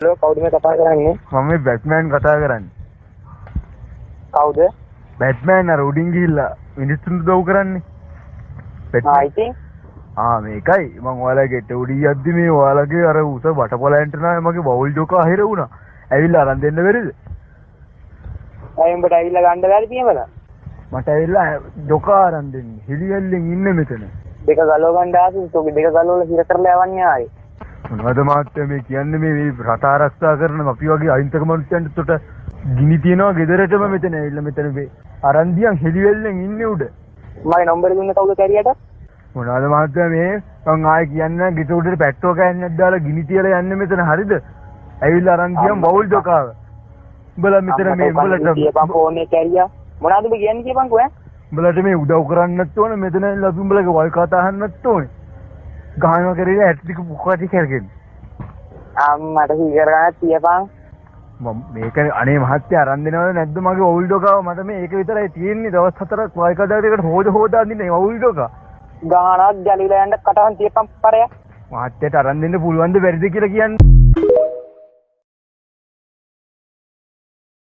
Hello කවුද මේ කතා කරන්නේ? මම මේ බැට්මෑන් කතා කරන්නේ. කවුද? බැට්මෑන් අර උඩින් ගිහිල්ලා මිනිස්සුන්ට දව් කරන්නේ. ඉතින් මේකයි මම ඔයාලා ගෙට උඩින් යද්දි මේ ඔයාලගේ අර උස වටපොලෙන්ට නා මගේ බවුල් ජෝකා හිර වුණා. ඇවිල්ලා අරන් දෙන්න බැරිද? අය උඹට ඇවිල්ලා ගන්න බැරි තියමද? මට ඇවිල්ලා ජෝකා අරන් දෙන්න. හිලියල්ලෙන් ඉන්නේ මෙතන. දෙක ගලව ගන්න ආසි තෝගේ දෙක ගලවලා හිර කරලා යවන්නේ ආයේ. මොනවද මාත්‍ය මේ කියන්නේ මේ රට ආරක්ෂා කරන අපි වගේ අහිංසක මිනිස්සුන්ට උඩ ගිනි තියනවා ගෙදරටම මෙතන ඇවිල්ලා මෙතන මේ අරන් දියන් හෙලිවෙල්ලෙන් ඉන්නේ උඩ. මගේ නම්බර දුන්නේ කවුද කැරියට? මොනවද මාත්‍ය මේ මං ආයේ කියන්නේ ගෙට උඩට පැට්‍රෝ කෑන්නක් දාලා ගිනි තියලා යන්නේ මෙතන හරිද? ඇවිල්ලා අරන් දියන් බවුල් ජෝකාව. උඹලා මෙතන මේ උඹලට තියපන් ෆෝන් එක කැරියා. මොනවද උඹ කියන්නේ කියපන්කෝ ඈ? උඹලට මේ උදව් කරන්නත් ඕනේ මෙතන ඇවිල්ලා අපි උඹලගේ වල් කතා අහන්නත් ඕනේ. ගහනවා කරේලා ඇටි ටික පුක්කාටි කරගෙන. මට සීකර ගන්න තියපන්. මම මේක අනේ මහත්තයා අරන් දෙනවද නැද්ද මගේ ඔවුල් ඩොකාව මට මේ ඒක විතරයි තියෙන්නේ දවස් 4ක් වයි කඩාවකට හොදා අඳින්නේ ඔවුල් ඩොකා. ගහනක් ජලිලා යන්න කටහන් තියපන් පරය. මහත්තයාට අරන් දෙන්න පුළුවන් ද බැරිද කියලා කියන්නේ.